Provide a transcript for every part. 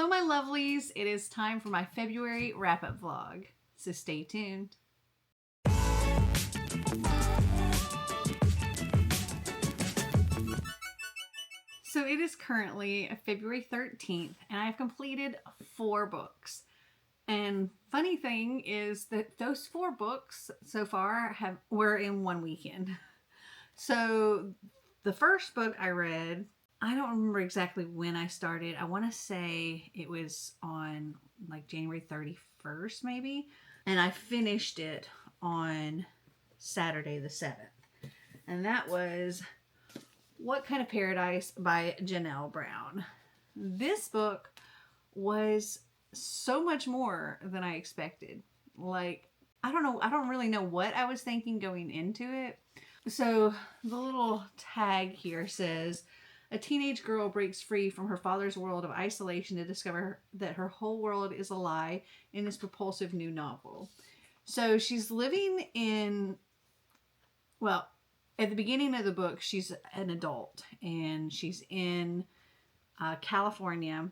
Hello, my lovelies. It is time for my February wrap-up vlog, so stay tuned. So it is currently February 13th, and I've completed 4 books. And funny thing is that those 4 books so far were in one weekend. So the first book I read, I don't remember exactly when I started. I want to say it was on like January 31st maybe. And I finished it on Saturday the 7th. And that was What Kind of Paradise by Janelle Brown. This book was so much more than I expected. Like, I don't really know what I was thinking going into it. So the little tag here says, a teenage girl breaks free from her father's world of isolation to discover that her whole world is a lie in this propulsive new novel. So she's living in, well, at the beginning of the book, she's an adult and she's in California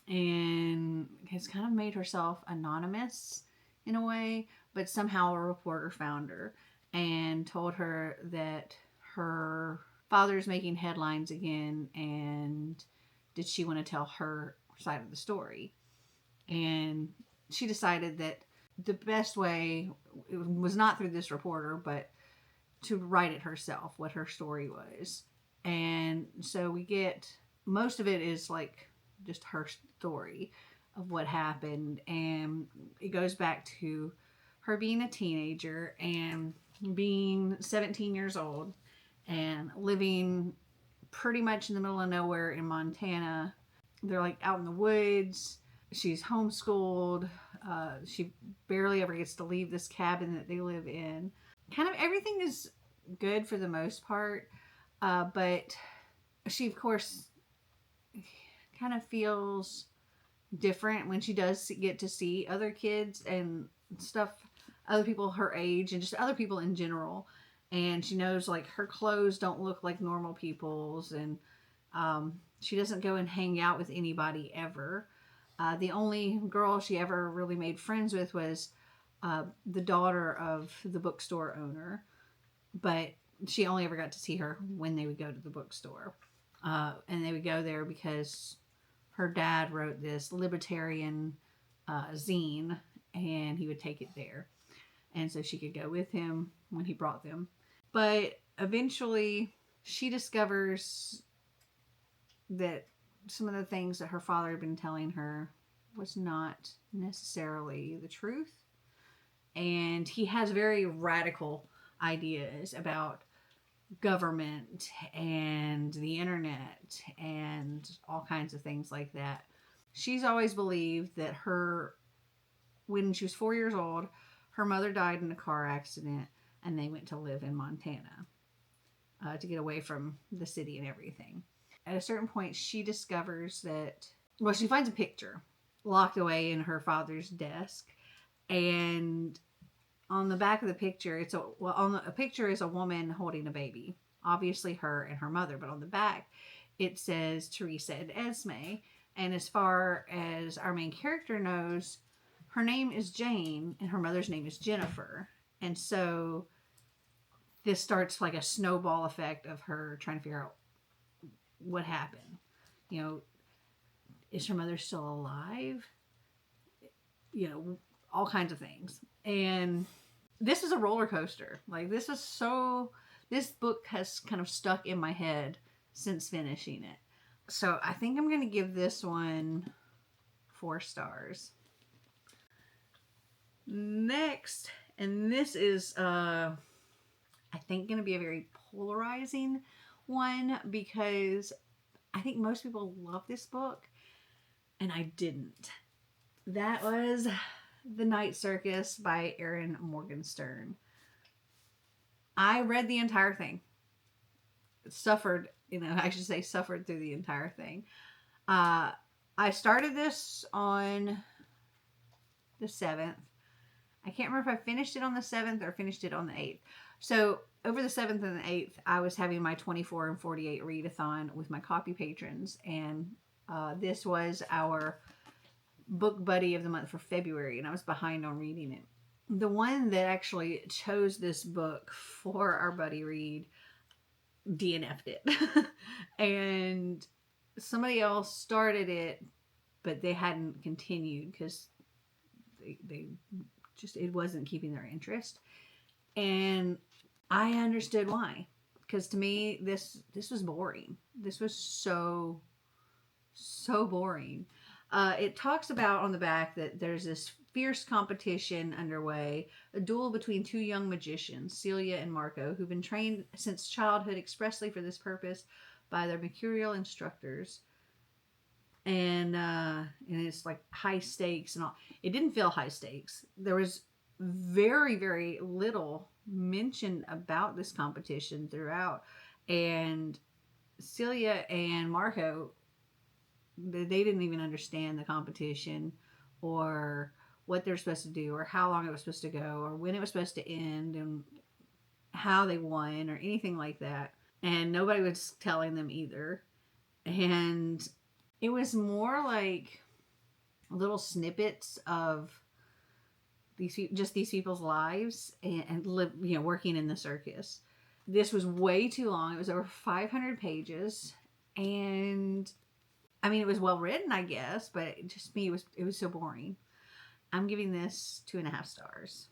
and has kind of made herself anonymous in a way, but somehow a reporter found her and told her that her father's making headlines again, and did she want to tell her side of the story. And she decided that the best way, it was not through this reporter, but to write it herself, what her story was. And so we get, most of it is like just her story of what happened, and it goes back to her being a teenager and being 17 years old and living pretty much in the middle of nowhere in Montana. They're like out in the woods. She's homeschooled. She barely ever gets to leave this cabin that they live in. Kind of everything is good for the most part, but she, of course, kind of feels different when she does get to see other kids and stuff, other people her age and just other people in general. And she knows like her clothes don't look like normal people's, and she doesn't go and hang out with anybody ever. The only girl she ever really made friends with was the daughter of the bookstore owner, but she only ever got to see her when they would go to the bookstore. And they would go there because her dad wrote this libertarian zine, and he would take it there. And so she could go with him when he brought them. But eventually she discovers that some of the things that her father had been telling her was not necessarily the truth. And he has very radical ideas about government and the internet and all kinds of things like that. She's always believed that when she was 4 years old, her mother died in a car accident, and they went to live in Montana to get away from the city and everything. At a certain point, she discovers that, well, she finds a picture locked away in her father's desk, and on the back of the picture, a picture is a woman holding a baby, obviously her and her mother, but on the back it says Teresa and Esme. And as far as our main character knows, her name is Jane and her mother's name is Jennifer. And so this starts like a snowball effect of her trying to figure out what happened. You know, is her mother still alive? You know, all kinds of things. And this is a roller coaster. Like, this book has kind of stuck in my head since finishing it. So I think I'm going to give this one 4 stars. Next, and this is, I think, going to be a very polarizing one, because I think most people love this book, and I didn't. That was The Night Circus by Erin Morgenstern. I read the entire thing. Suffered through the entire thing. I started this on the 7th. I can't remember if I finished it on the 7th or finished it on the 8th. So over the 7th and the 8th, I was having my 24 and 48 readathon with my copy patrons. And this was our book buddy of the month for February, and I was behind on reading it. The one that actually chose this book for our buddy read DNF'd it. And somebody else started it, but they hadn't continued because they just, it wasn't keeping their interest. And I understood why. Because to me, this was boring. This was so boring. It talks about on the back that there's this fierce competition underway, a duel between two young magicians, Celia and Marco, who've been trained since childhood expressly for this purpose by their mercurial instructors. And it's like high stakes and all. It didn't feel high stakes. There was very, very little mention about this competition throughout. And Celia and Marco, they didn't even understand the competition or what they're supposed to do or how long it was supposed to go or when it was supposed to end and how they won or anything like that. And nobody was telling them either. And it was more like little snippets of these people's lives and live, working in the circus. This was way too long. It was over 500 pages, and I mean, it was well written, I guess, but it was so boring. I'm giving this 2.5 stars.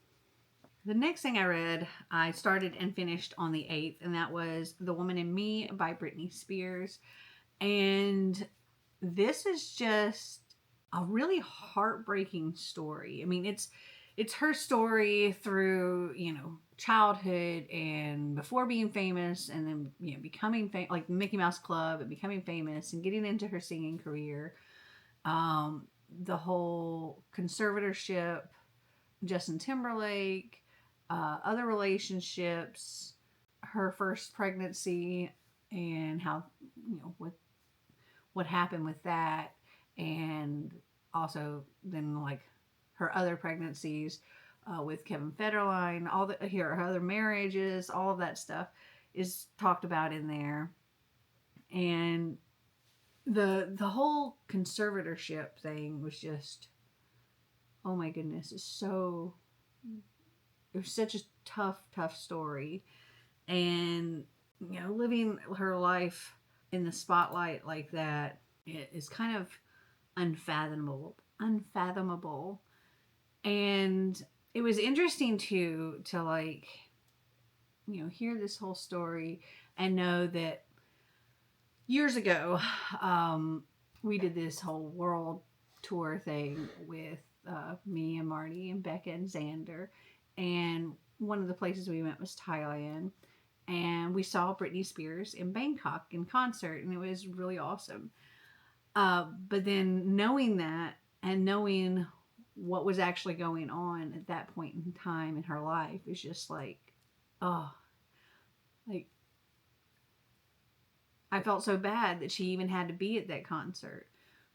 The next thing I read, I started and finished on the 8th, and that was The Woman in Me by Britney Spears. And this is just a really heartbreaking story. I mean, it's her story through, childhood and before being famous and then, becoming like Mickey Mouse Club and becoming famous and getting into her singing career. The whole conservatorship, Justin Timberlake, other relationships, her first pregnancy and how, what happened with that. And also then like her other pregnancies with Kevin Federline, her other marriages, all of that stuff is talked about in there. And the whole conservatorship thing was just, oh my goodness, it was such a tough story. And, living her life in the spotlight like that is kind of unfathomable. And it was interesting to like, hear this whole story and know that years ago, we did this whole world tour thing with me and Marty and Becca and Xander. And one of the places we went was Thailand. And we saw Britney Spears in Bangkok in concert, and it was really awesome. But then knowing that and knowing what was actually going on at that point in time in her life is just like, oh, like I felt so bad that she even had to be at that concert,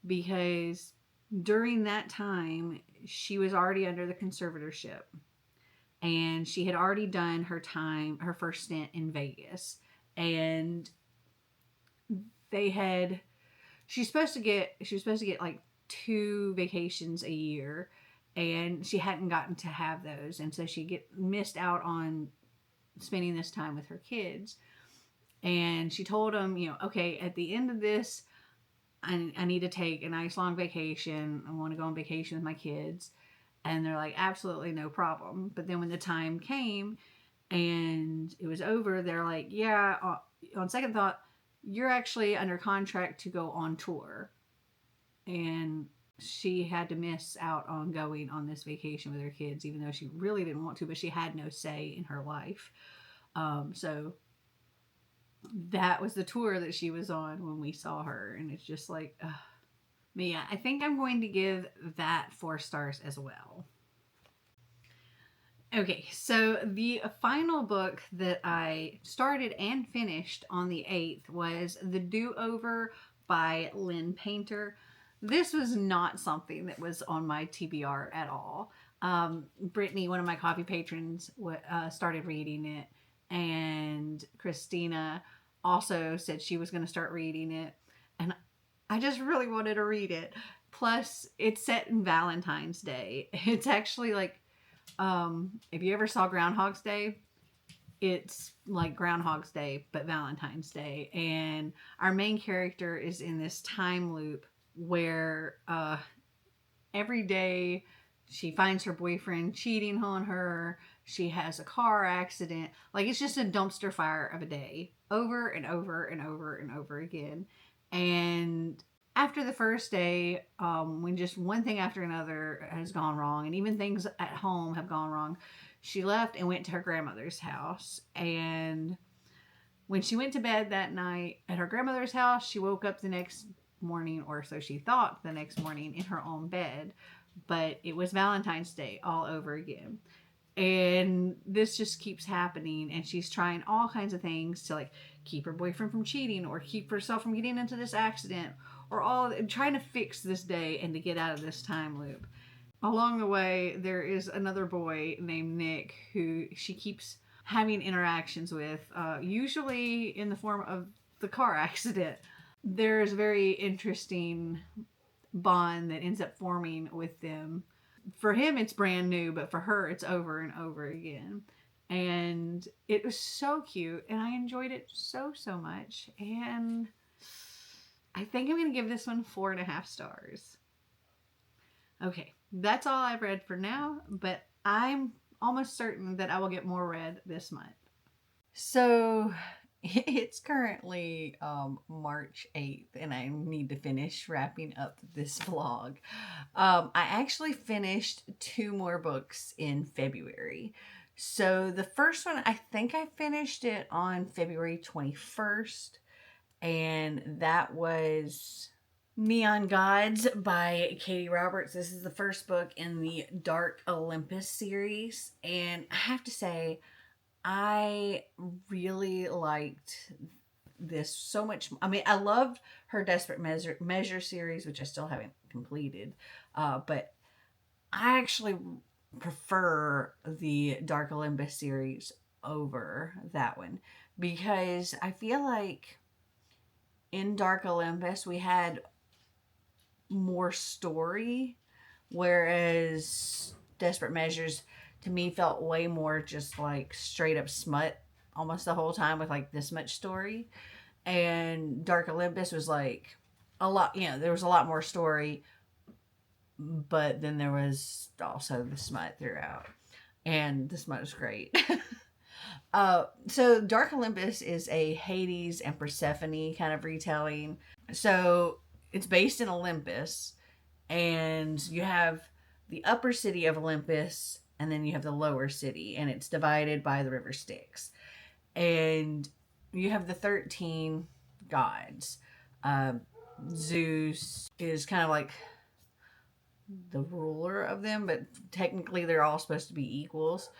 because during that time she was already under the conservatorship and she had already done her first stint in Vegas, and she was supposed to get like 2 vacations a year, and she hadn't gotten to have those, and so she missed out on spending this time with her kids. And she told them, okay, at the end of this, I need to take a nice long vacation. I want to go on vacation with my kids. And they're like, absolutely no problem. But then when the time came and it was over, they're like, yeah, on second thought, you're actually under contract to go on tour. And she had to miss out on going on this vacation with her kids, even though she really didn't want to, but she had no say in her life. So that was the tour that she was on when we saw her. And it's just like, but yeah, I think I'm going to give that 4 stars as well. Okay, so the final book that I started and finished on the 8th was The Do-Over by Lynn Painter. This was not something that was on my TBR at all. Brittany, one of my coffee patrons, started reading it, and Christina also said she was going to start reading it, and I just really wanted to read it. Plus, it's set in Valentine's Day. It's actually like, if you ever saw Groundhog's Day, it's like Groundhog's Day, but Valentine's Day. And our main character is in this time loop where every day she finds her boyfriend cheating on her. She has a car accident. Like, it's just a dumpster fire of a day over and over and over and over again. And after the first day, when just one thing after another has gone wrong, and even things at home have gone wrong, she left and went to her grandmother's house. And when she went to bed that night at her grandmother's house, she woke up the next morning, or so she thought, the next morning in her own bed. But it was Valentine's Day all over again. And this just keeps happening, and she's trying all kinds of things to, like, keep her boyfriend from cheating or keep herself from getting into this accident, or all trying to fix this day and to get out of this time loop. Along the way, there is another boy named Nick who she keeps having interactions with, usually in the form of the car accident. There's a very interesting bond that ends up forming with them. For him, it's brand new, but for her, it's over and over again. And it was so cute, and I enjoyed it so much. And I think I'm going to give this one 4.5 stars. Okay, that's all I've read for now, but I'm almost certain that I will get more read this month. So it's currently March 8th, and I need to finish wrapping up this vlog. I actually finished 2 more books in February. So the first one, I think I finished it on February 21st, and that was Neon Gods by Katie Roberts. This is the first book in the Dark Olympus series, and I have to say, I really liked this so much. I mean, I loved her Desperate Measure series, which I still haven't completed, but I actually prefer the Dark Olympus series over that one, because I feel like in Dark Olympus we had more story, whereas Desperate Measures to me felt way more just like straight up smut almost the whole time with like this much story. And Dark Olympus was like a lot, you know, there was a lot more story, but then there was also the smut throughout, and the smut was great. So Dark Olympus is a Hades and Persephone kind of retelling. So it's based in Olympus, and you have the upper city of Olympus, and then you have the lower city, and it's divided by the river Styx. And you have the 13 gods. Zeus is kind of like the ruler of them, but technically they're all supposed to be equals.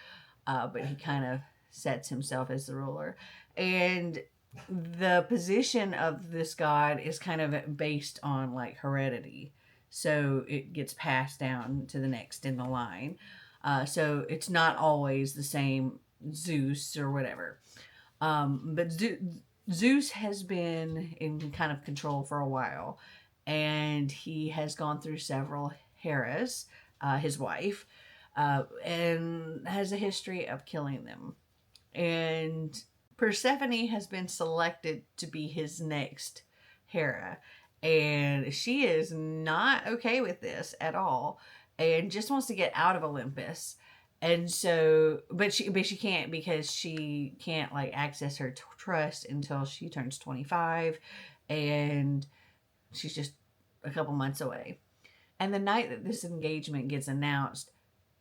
But he kind of sets himself as the ruler. And the position of this god is kind of based on like heredity. So it gets passed down to the next in the line. So it's not always the same Zeus or whatever. But Zeus has been in kind of control for a while, and he has gone through several Heras, his wife, and has a history of killing them. And Persephone has been selected to be his next Hera, and she is not okay with this at all, and just wants to get out of Olympus. And so, but she can't, because she can't like access her trust until she turns 25, and she's just a couple months away. And the night that this engagement gets announced,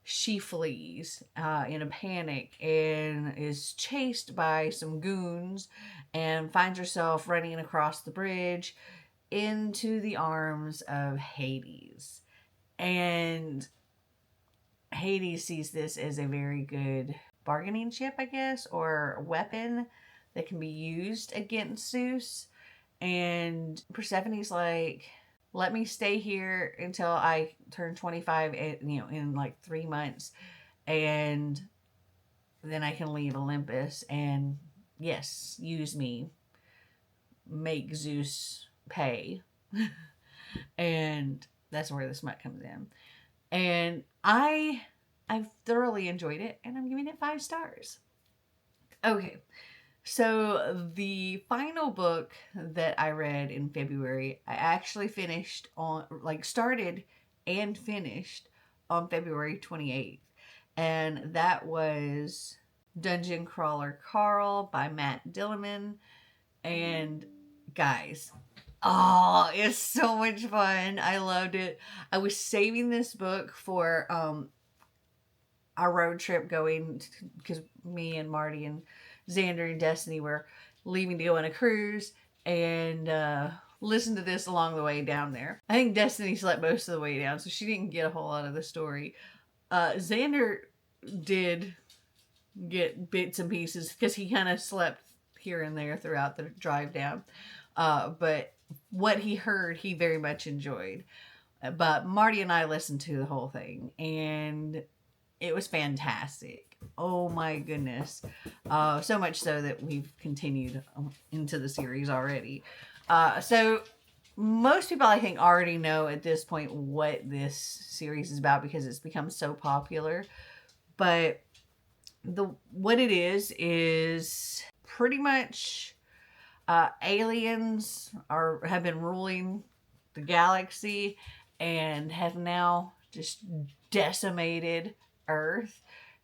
she flees in a panic and is chased by some goons, and finds herself running across the bridge into the arms of Hades. And Hades sees this as a very good bargaining chip, I guess, or weapon that can be used against Zeus. And Persephone's like, let me stay here until I turn 25, in like 3 months, and then I can leave Olympus and, yes, use me, make Zeus pay. And That's where the smut comes in. And I've thoroughly enjoyed it, and I'm giving it 5 stars. Okay, so the final book that I read in February, I actually finished on, like, started and finished on February 28th. And that was Dungeon Crawler Carl by Matt Dillman. And guys, oh, it's so much fun. I loved it. I was saving this book for our road trip going, because me and Marty and Xander and Destiny were leaving to go on a cruise, and listen to this along the way down there. I think Destiny slept most of the way down, so she didn't get a whole lot of the story. Xander did get bits and pieces because he kind of slept here and there throughout the drive down. But what he heard, he very much enjoyed. But Marty and I listened to the whole thing, and it was fantastic. Oh my goodness. So much so that we've continued into the series already. So most people, I think, already know at this point what this series is about because it's become so popular. But what it is pretty much aliens have been ruling the galaxy and have now just decimated Earth,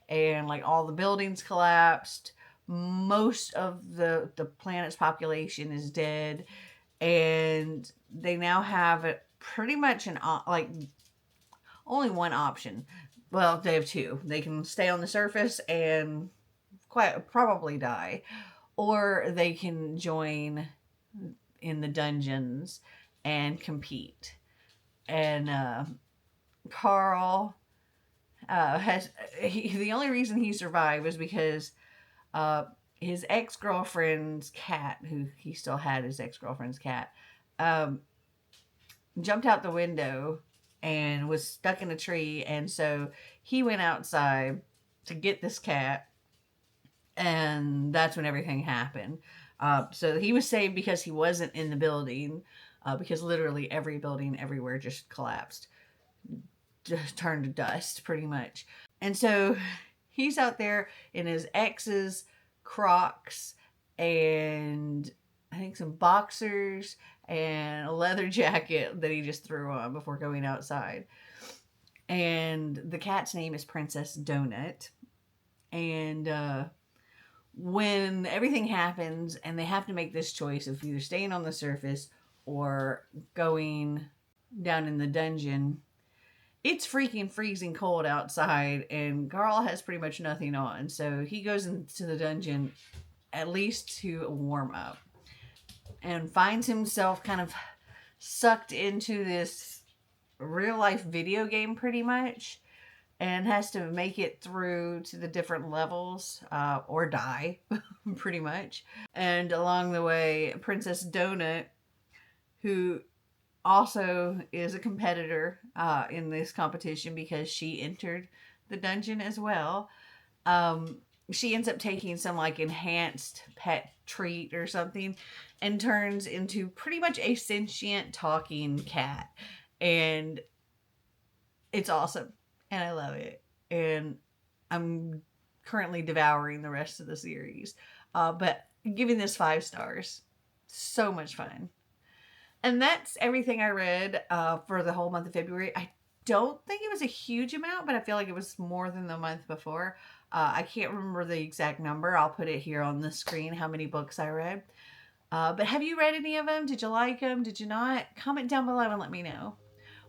and like all the buildings collapsed. Most of the planet's population is dead, and they now have pretty much like only one option. Well, they have two. They can stay on the surface and quite probably die, or they can join in the dungeons and compete. And Carl the only reason he survived was because his ex-girlfriend's cat, who he still had his ex-girlfriend's cat, jumped out the window and was stuck in a tree, and so he went outside to get this cat, and that's when everything happened. So he was saved because he wasn't in the building, because literally every building everywhere just collapsed, just turned to dust pretty much. And so he's out there in his ex's Crocs and I think some boxers and a leather jacket that he just threw on before going outside. And the cat's name is Princess Donut. And when everything happens and they have to make this choice of either staying on the surface or going down in the dungeon, it's freaking freezing cold outside, and Carl has pretty much nothing on. So he goes into the dungeon at least to warm up, and finds himself kind of sucked into this real life video game pretty much, and has to make it through to the different levels, or die pretty much. And along the way, Princess Donut, who also is a competitor in this competition because she entered the dungeon as well, she ends up taking some like enhanced pet treat or something and turns into pretty much a sentient talking cat. And it's awesome. And I love it. And I'm currently devouring the rest of the series. But giving this 5 stars. So much fun. And that's everything I read for the whole month of February. I don't think it was a huge amount, but I feel like it was more than the month before. I can't remember the exact number. I'll put it here on the screen, how many books I read. But have you read any of them? Did you like them? Did you not? Comment down below and let me know.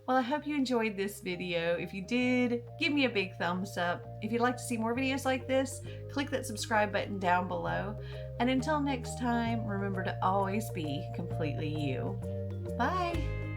Well, I hope you enjoyed this video. If you did, give me a big thumbs up. If you'd like to see more videos like this, click that subscribe button down below. And until next time, remember to always be completely you. Bye!